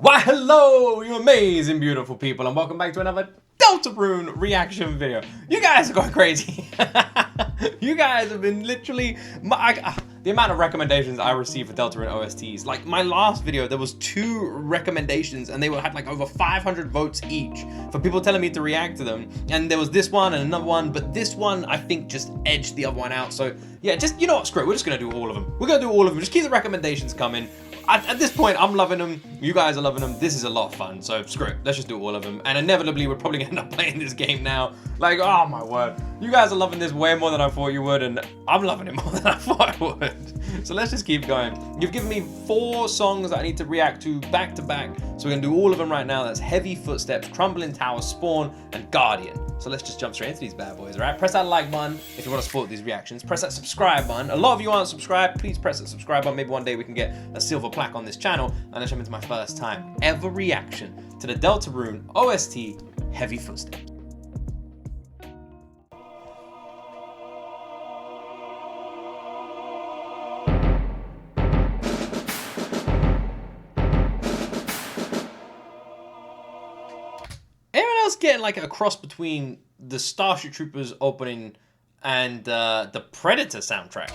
Why hello, you amazing beautiful people, and welcome back to another Deltarune reaction video. You guys are going crazy. You guys have been literally, the amount of recommendations I received for Deltarune OSTs. Like my last video, there was 2 recommendations and they had like over 500 votes each for people telling me to react to them. And there was this one and another one, but this one I think just edged the other one out. So yeah, just, you know what, screw it. We're just gonna do all of them. We're gonna do all of them. Just keep the recommendations coming. At this point, I'm loving them. You guys are loving them. This is a lot of fun. So screw it. Let's just do all of them. And inevitably, we're probably gonna end up playing this game now. Like, oh my word. You guys are loving this way more than I thought you would. And I'm loving it more than I thought I would. So let's just keep going. You've given me 4 songs that I need to react to back to back. So we're gonna do all of them right now. That's Heavy Footsteps, Crumbling Tower, Spawn, and Guardian. So let's just jump straight into these bad boys, all right? Press that like button if you want to support these reactions. Press that subscribe button. A lot of you aren't subscribed. Please press that subscribe button. Maybe one day we can get a silver plaque on this channel. And let's jump into my first time ever reaction to the Deltarune OST Heavy Footsteps. Anyone else getting like a cross between the Starship Troopers opening and the Predator soundtrack?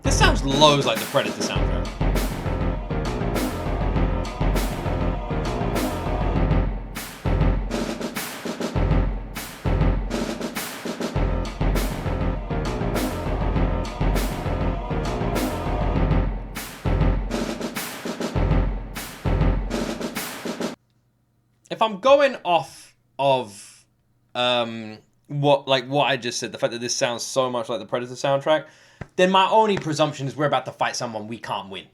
This sounds loads like the Predator soundtrack. If I'm going off of what I just said, the fact that this sounds so much like the Predator soundtrack, then my only presumption is we're about to fight someone we can't win.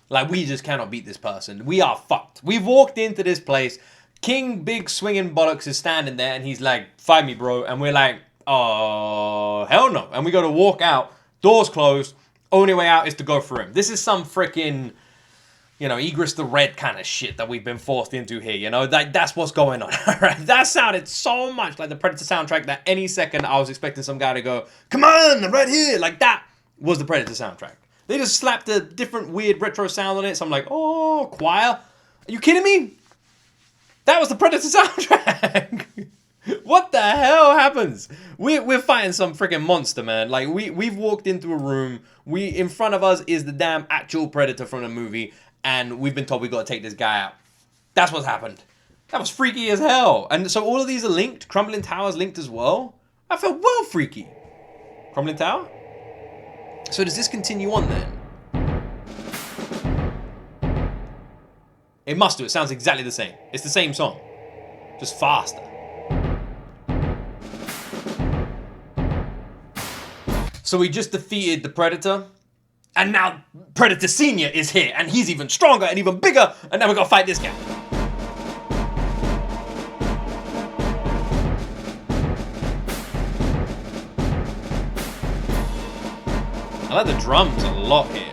Like, we just cannot beat this person. We are fucked. We've walked into this place. King Big Swinging Bollocks is standing there and he's like, fight me, bro. And we're like, oh, hell no. And we got to walk out, doors closed. Only way out is to go through him. This is some freaking, you know, Egress the Red kind of shit that we've been forced into here, you know? That's what's going on, right? That sounded so much like the Predator soundtrack that any second I was expecting some guy to go, come on, I'm right here. Like, that was the Predator soundtrack. They just slapped a different weird retro sound on it, so I'm like, oh, choir? Are you kidding me? That was the Predator soundtrack. What the hell happens? We're fighting some freaking monster, man. Like, we've walked into a room. In front of us is the damn actual Predator from the movie, and we've been told we got to take this guy out. That's what's happened. That was freaky as hell. And so all of these are linked. Crumbling Tower's linked as well. I felt well freaky. Crumbling Tower? So does this continue on then? It must do. It sounds exactly the same. It's the same song. Just faster. So we just defeated the Predator. And now Predator Senior is here, and he's even stronger and even bigger, and now we gotta fight this guy. I like the drums a lot here.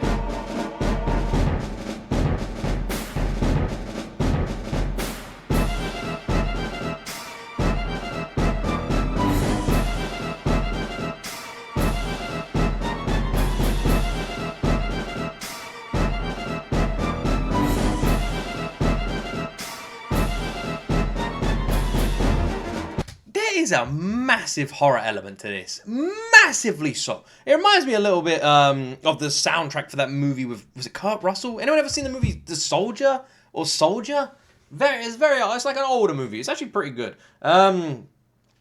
Is a massive horror element to this, massively so. It reminds me a little bit of the soundtrack for that movie with, was it Kurt Russell? Anyone ever seen the movie The Soldier or Soldier? It's like an older movie. It's actually pretty good. Kind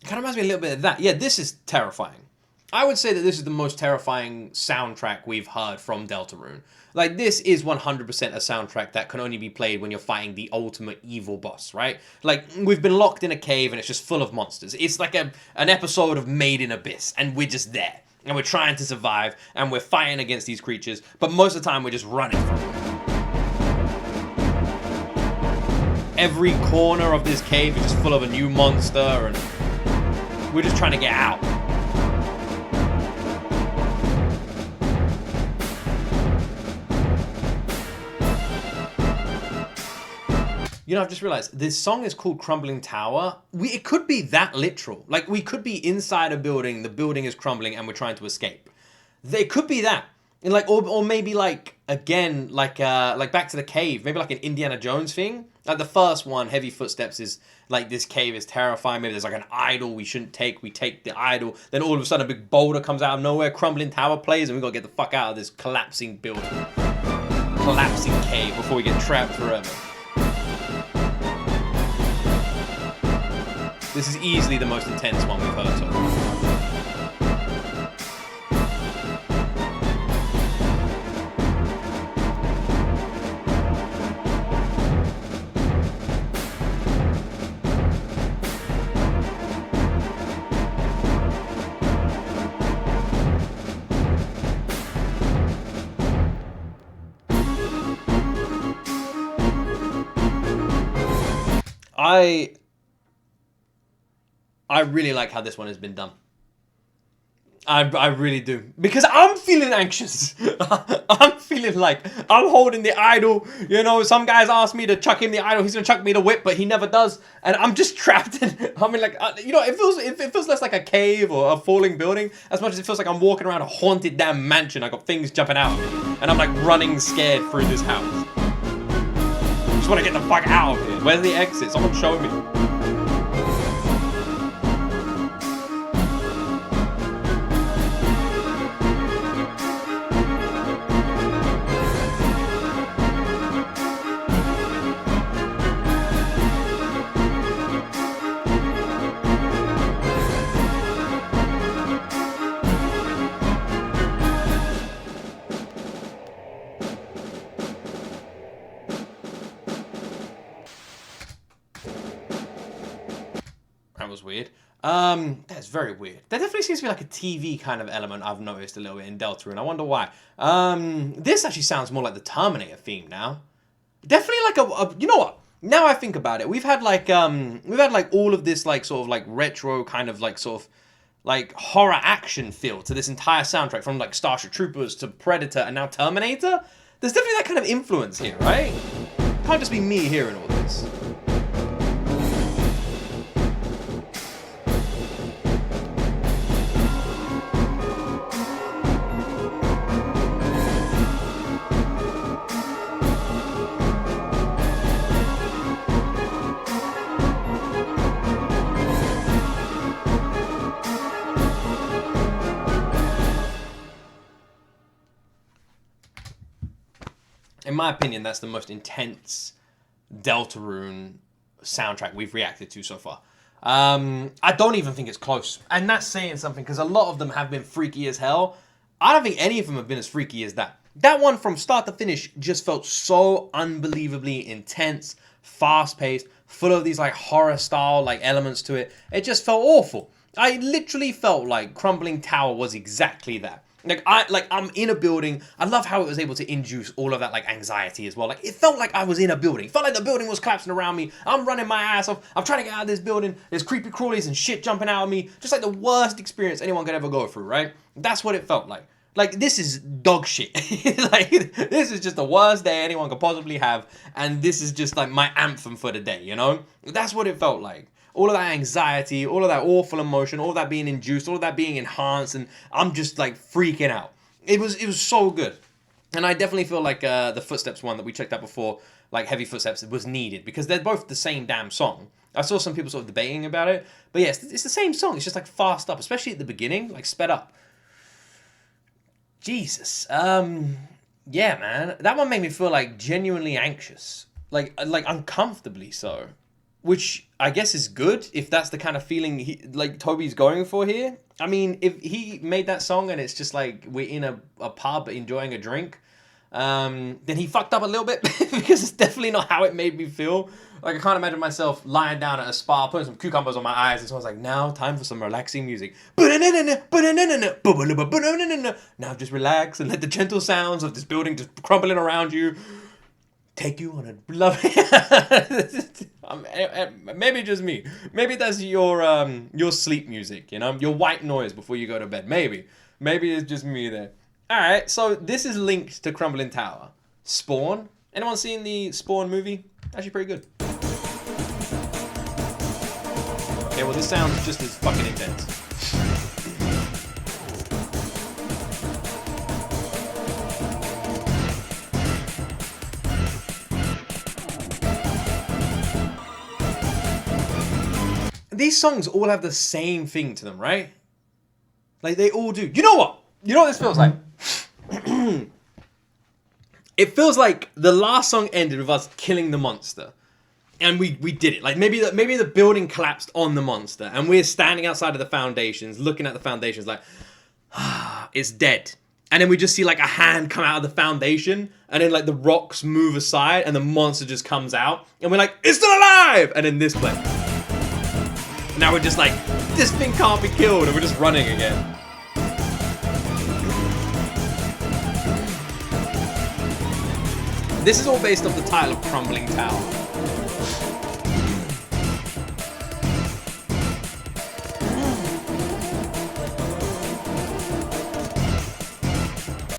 of reminds me a little bit of that. Yeah, this is terrifying. I would say that this is the most terrifying soundtrack we've heard from Deltarune. Like, this is 100% a soundtrack that can only be played when you're fighting the ultimate evil boss, right? Like, we've been locked in a cave and it's just full of monsters. It's like an episode of Made in Abyss, and we're just there. And we're trying to survive, and we're fighting against these creatures, but most of the time we're just running from them. Every corner of this cave is just full of a new monster, and we're just trying to get out. You know, I've just realized this song is called Crumbling Tower. It could be that literal. Like, we could be inside a building, the building is crumbling, and we're trying to escape. It could be that. And like, or maybe like again, like Back to the Cave, maybe like an Indiana Jones thing. Like the first one, Heavy Footsteps, is like this cave is terrifying. Maybe there's like an idol we shouldn't take. We take the idol. Then all of a sudden, a big boulder comes out of nowhere. Crumbling Tower plays, and we gotta get the fuck out of this collapsing building, collapsing cave before we get trapped forever. This is easily the most intense one we've heard so far. I really like how this one has been done. I really do. Because I'm feeling anxious. I'm feeling like I'm holding the idol. You know, some guys ask me to chuck him the idol. He's going to chuck me the whip, but he never does. And I'm just trapped in, I mean, like, you know, it feels less like a cave or a falling building as much as it feels like I'm walking around a haunted damn mansion. I got things jumping out of me. And I'm like running scared through this house. I just want to get the fuck out of here. Where's the exit? Someone show me. That was weird. That's very weird. There definitely seems to be like a TV kind of element I've noticed a little bit in Deltarune. I wonder why. This actually sounds more like the Terminator theme now. Definitely like a you know what? Now I think about it, we've had like all of this like sort of like retro kind of like sort of like horror action feel to this entire soundtrack, from like Starship Troopers to Predator and now Terminator. There's definitely that kind of influence here, right? Can't just be me hearing all this. In my opinion, that's the most intense Deltarune soundtrack we've reacted to so far. I don't even think it's close. And that's saying something, because a lot of them have been freaky as hell. I don't think any of them have been as freaky as that. That one from start to finish just felt so unbelievably intense, fast-paced, full of these like horror-style like elements to it. It just felt awful. I literally felt like Crumbling Tower was exactly that. I'm in a building. I love how it was able to induce all of that like anxiety as well. Like it felt like I was in a building. It felt like the building was collapsing around me. I'm running my ass off. I'm trying to get out of this building. There's creepy crawlies and shit jumping out of me. Just like the worst experience anyone could ever go through, right? That's what it felt like. Like, this is dog shit. Like, this is just the worst day anyone could possibly have. And this is just like my anthem for the day, you know? That's what it felt like. All of that anxiety, all of that awful emotion, all of that being induced, all of that being enhanced, and I'm just like freaking out. It was so good. And I definitely feel like the Footsteps one that we checked out before, like Heavy Footsteps, was needed, because they're both the same damn song. I saw some people sort of debating about it, but yes, it's the same song. It's just like fast up, especially at the beginning, like sped up. Jesus. Yeah, man. That one made me feel like genuinely anxious. Like uncomfortably so. Which I guess is good if that's the kind of feeling Toby's going for here. I mean, if he made that song and it's just like we're in a pub enjoying a drink, then he fucked up a little bit, because it's definitely not how it made me feel. Like, I can't imagine myself lying down at a spa, putting some cucumbers on my eyes, and someone's like, now time for some relaxing music. Now just relax and let the gentle sounds of this building just crumbling around you take you on a lovely... Maybe just me. Maybe that's your sleep music, you know? Your white noise before you go to bed. Maybe it's just me there. Alright, so this is linked to Crumbling Tower. Spawn. Anyone seen the Spawn movie? Actually pretty good. Okay, well this sounds just as fucking intense. these songs all have the same thing to them, right? Like, they all do. You know what? You know what this feels like? It feels like the last song ended with us killing the monster. And we did it. Like, maybe the building collapsed on the monster. And we're standing outside of the foundations, looking at the foundations like, it's dead. And then we just see, like, a hand come out of the foundation. And then, like, the rocks move aside. And the monster just comes out. And we're like, it's still alive! And then this plays. Now we're just like, this thing can't be killed. And we're just running again. This is all based off the title of Crumbling Tower.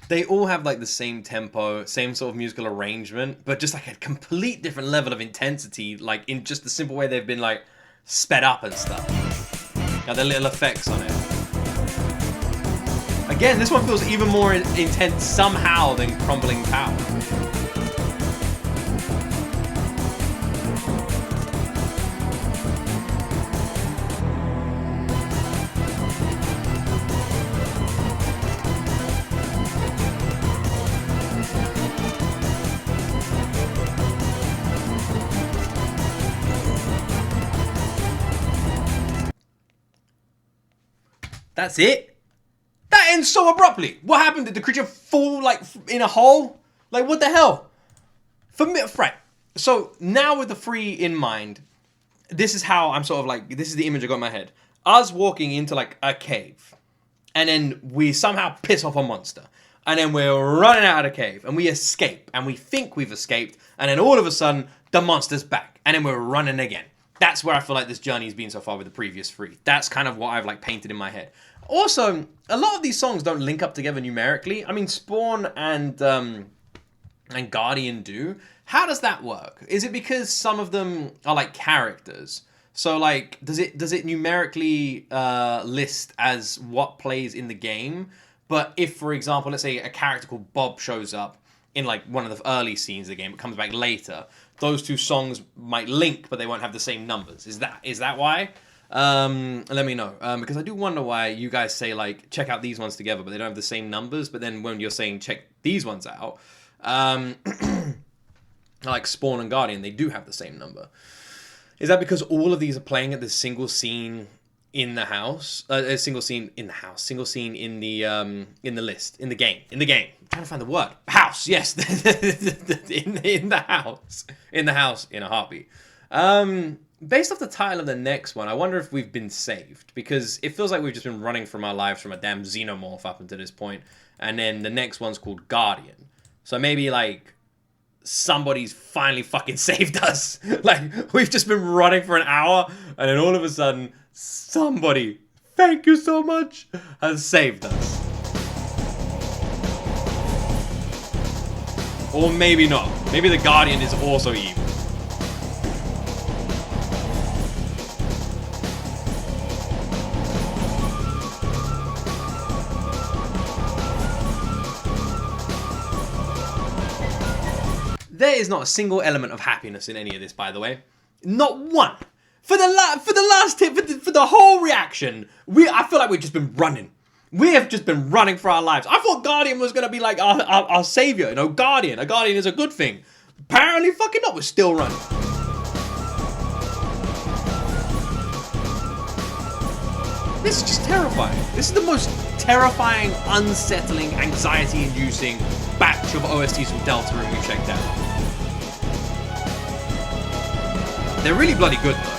They all have like the same tempo, same sort of musical arrangement, but just like a complete different level of intensity, like in just the simple way they've been like sped up and stuff. Got the little effects on it. Again, this one feels even more intense somehow than Crumbling Tower. That's it? That ends so abruptly. What happened? Did the creature fall like in a hole? Like, what the hell? For me, right. So now with the 3 in mind, this is how I'm sort of like, this is the image I got in my head. Us walking into like a cave. And then we somehow piss off a monster. And then we're running out of the cave. And we escape. And we think we've escaped. And then all of a sudden, the monster's back. And then we're running again. That's where I feel like this journey's been so far with the previous 3. That's kind of what I've like painted in my head. Also, a lot of these songs don't link up together numerically. I mean, Spawn and Guardian do. How does that work? Is it because some of them are like characters? So like, does it numerically list as what plays in the game? But if, for example, let's say a character called Bob shows up in like one of the early scenes of the game, it comes back later, those 2 songs might link, but they won't have the same numbers. Is that why? Let me know. Because I do wonder why you guys say like, check out these ones together, but they don't have the same numbers. But then when you're saying check these ones out, like Spawn and Guardian, they do have the same number. Is that because all of these are playing at this single scene in the house? A single scene in the house. Single scene in the list. In the game. I'm trying to find the word. House, yes. in the house. In the house in a heartbeat. Based off the title of the next one, I wonder if we've been saved. Because it feels like we've just been running from our lives from a damn xenomorph up until this point. And then the next one's called Guardian. So maybe like somebody's finally fucking saved us. Like, we've just been running for an hour. And then all of a sudden, somebody, thank you so much, has saved us. Or maybe not. Maybe the Guardian is also evil. There is not a single element of happiness in any of this, by the way. Not one. For the last tip, for the whole reaction, I feel like we've just been running. We have just been running for our lives. I thought Guardian was going to be like our savior. You know, Guardian. A Guardian is a good thing. Apparently fucking not. We're still running. This is just terrifying. This is the most terrifying, unsettling, anxiety-inducing batch of OSTs from Deltarune we checked out. They're really bloody good, though.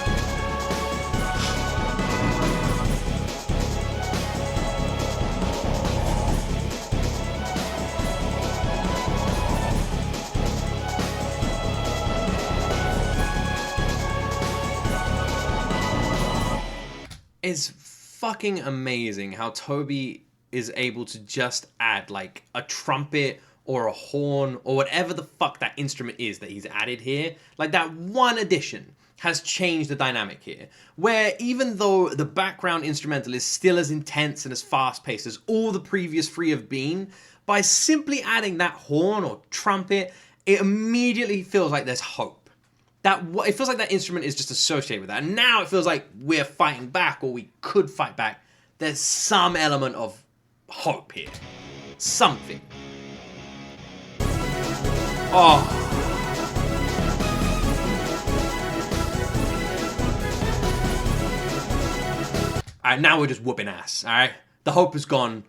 It's fucking amazing how Toby is able to just add like a trumpet or a horn or whatever the fuck that instrument is that he's added here. Like, that one addition has changed the dynamic here, where even though the background instrumental is still as intense and as fast-paced as all the previous 3 have been, by simply adding that horn or trumpet, it immediately feels like there's hope. it feels like that instrument is just associated with that. And now it feels like we're fighting back, or we could fight back. There's some element of hope here. Something. Oh. Alright, now we're just whooping ass, alright? The hope is gone.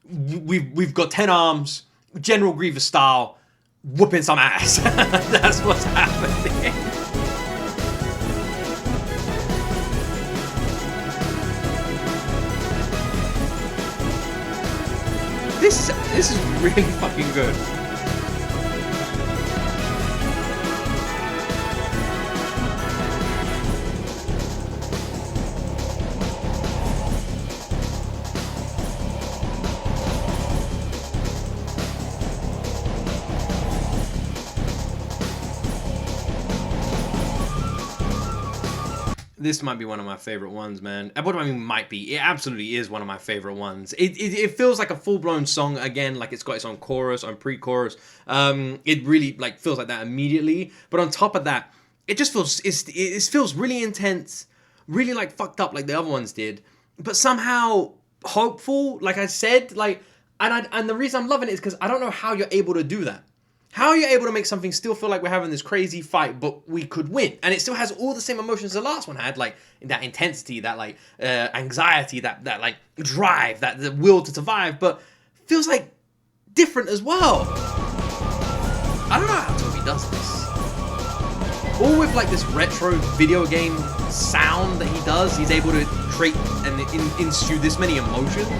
We've got 10 arms, General Grievous style, whooping some ass. That's what's happening. This is really fucking good. This might be one of my favorite ones, man. What do I mean might be? It absolutely is one of my favorite ones. It feels like a full-blown song again, like it's got its own chorus, own pre-chorus. It really like feels like that immediately. But on top of that, it just feels it feels really intense, really like fucked up like the other ones did, but somehow hopeful. Like I said, like and the reason I'm loving it is because I don't know how you're able to do that. How are you able to make something still feel like we're having this crazy fight, but we could win? And it still has all the same emotions the last one had, like that intensity, that like anxiety, that like drive, that the will to survive, but feels like different as well. I don't know how Toby does this. All with like this retro video game sound that he does, he's able to create and ensue this many emotions.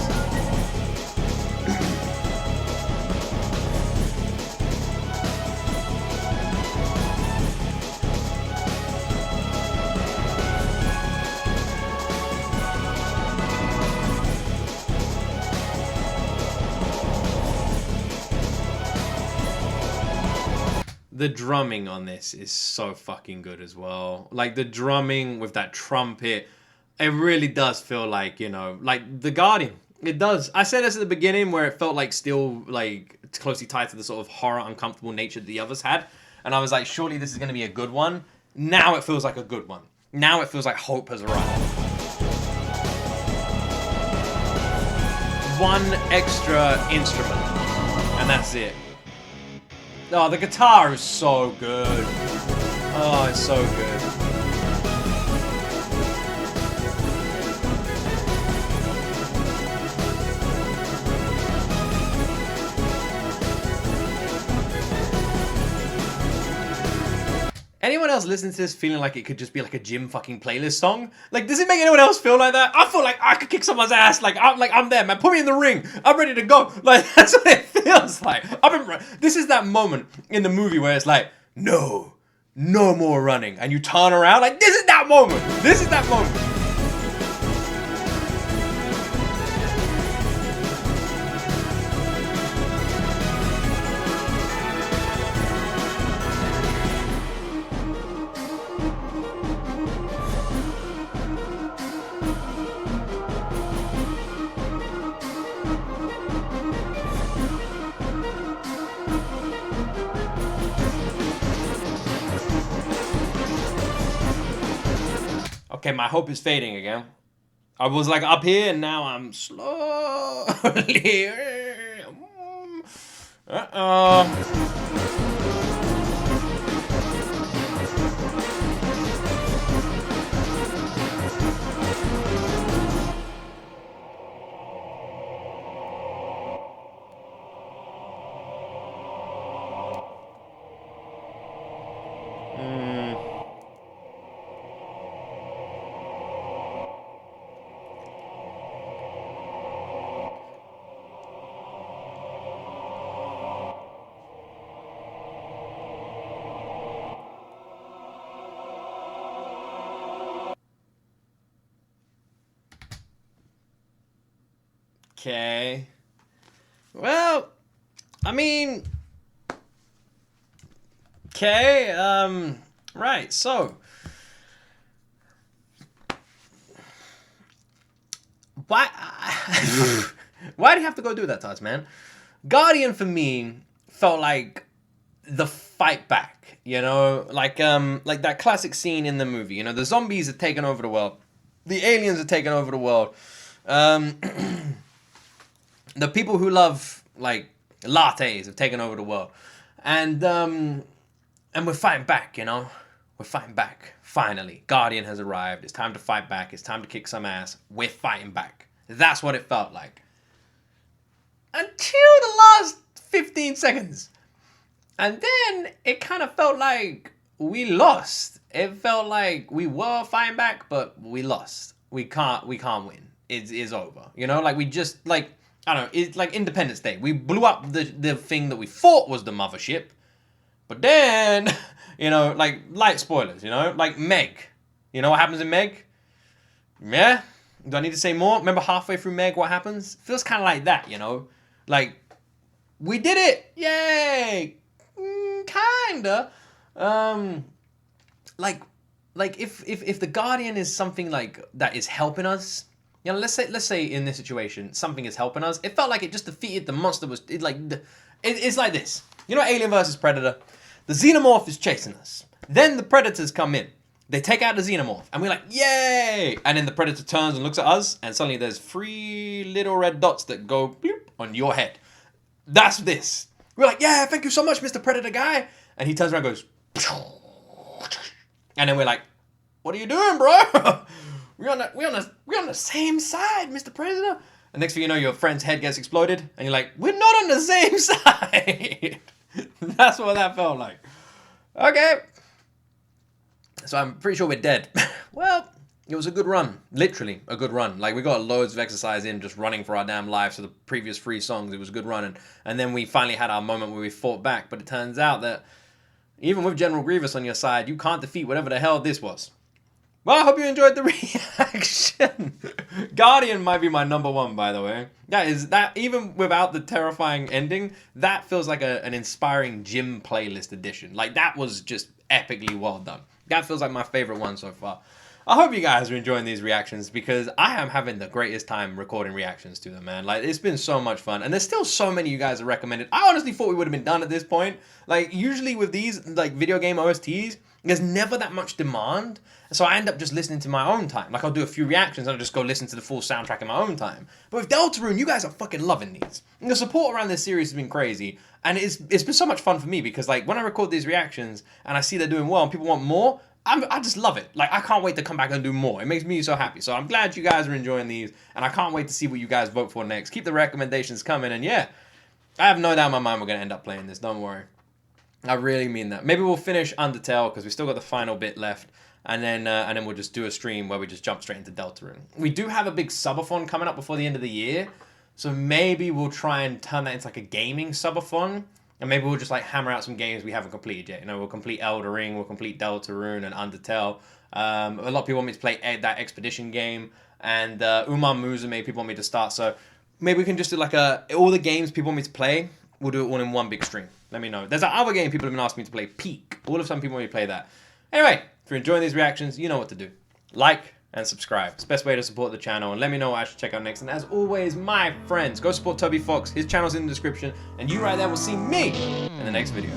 The drumming on this is so fucking good as well. Like the drumming with that trumpet, it really does feel like, you know, like The Guardian. It does. I said this at the beginning where it felt like still like closely tied to the sort of horror, uncomfortable nature that the others had. And I was like, surely this is going to be a good one. Now it feels like a good one. Now it feels like hope has arrived. One extra instrument. And that's it. Oh, the guitar is so good. Oh, it's so good. Anyone else listening to this feeling like it could just be like a gym fucking playlist song? Like, does it make anyone else feel like that? I feel like I could kick someone's ass. Like I'm there, man. Put me in the ring. I'm ready to go. Like, that's what it feels like. This is that moment in the movie where it's like, no more running. And you turn around, like, this is that moment. This is that moment. Okay, my hope is fading again. I was like up here and now I'm slowly. Okay. Well, I mean, okay, right, so why why do you have to go do that to us, man? Guardian for me felt like the fight back, you know, like that classic scene in the movie. You know, the zombies are taking over the world, the aliens are taking over the world. The people who love like lattes have taken over the world, and we're fighting back. You know, we're fighting back. Finally, Guardian has arrived. It's time to fight back. It's time to kick some ass. We're fighting back. That's what it felt like. Until the last 15 seconds. And then it kind of felt like we lost. It felt like we were fighting back, but we lost. We can't win. It's over. You know, like we just, like, I don't know, it's like Independence Day. We blew up the thing that we thought was the mothership. But then, you know, like, light spoilers, you know? Like Meg. You know what happens in Meg? Yeah? Do I need to say more? Remember halfway through Meg what happens? Feels kind of like that, you know? Like, we did it! Yay! Kinda. Like if the Guardian is something like that is helping us, you know, let's say in this situation something is helping us. It felt like it just defeated the monster. It's like this. You know, Alien versus Predator. The Xenomorph is chasing us. Then the Predators come in. They take out the Xenomorph, and we're like, yay! And then the Predator turns and looks at us, and suddenly there's 3 little red dots that go bloop on your head. That's this. We're like, yeah, thank you so much, Mr. Predator guy. And he turns around and goes, and then we're like, what are you doing, bro? we're on the same side, Mr. Predator. And next thing you know, your friend's head gets exploded, and you're like, we're not on the same side. That's what that felt like. Okay. So I'm pretty sure we're dead. Well, it was a good run. Literally a good run. Like, we got loads of exercise in just running for our damn lives for the previous 3 songs. It was a good run. And then we finally had our moment where we fought back. But it turns out that even with General Grievous on your side, you can't defeat whatever the hell this was. Well, I hope you enjoyed the reaction. Guardian might be my #1, by the way. That even without the terrifying ending, that feels like an inspiring gym playlist edition. Like, that was just epically well done. That feels like my favorite one so far. I hope you guys are enjoying these reactions, because I am having the greatest time recording reactions to them, man. Like, it's been so much fun. And there's still so many you guys have recommended. I honestly thought we would have been done at this point. Like, usually with these, like, video game OSTs, there's never that much demand. So I end up just listening to my own time. Like, I'll do a few reactions and I'll just go listen to the full soundtrack in my own time. But with Deltarune, you guys are fucking loving these. And the support around this series has been crazy. And it's been so much fun for me, because, like, when I record these reactions and I see they're doing well and people want more, I just love it. Like, I can't wait to come back and do more. It makes me so happy. So I'm glad you guys are enjoying these, and I can't wait to see what you guys vote for next. Keep the recommendations coming, and yeah, I have no doubt in my mind we're going to end up playing this. Don't worry. I really mean that. Maybe we'll finish Undertale, because we still got the final bit left, and then we'll just do a stream where we just jump straight into Deltarune. We do have a big subathon coming up before the end of the year, so maybe we'll try and turn that into like a gaming subathon. And maybe we'll just like hammer out some games we haven't completed yet. You know, we'll complete Elden Ring, we'll complete Deltarune and Undertale. A lot of people want me to play that Expedition game. And Musume, people want me to start. So maybe we can just do like all the games people want me to play, we'll do it all in one big stream. Let me know. There's that other game people have been asking me to play, Peak. All of some people want me to play that. Anyway, if you're enjoying these reactions, you know what to do. Like and subscribe. It's the best way to support the channel, and let me know what I should check out next. And as always, my friends, go support Toby Fox. His channel's in the description, and you right there will see me in the next video.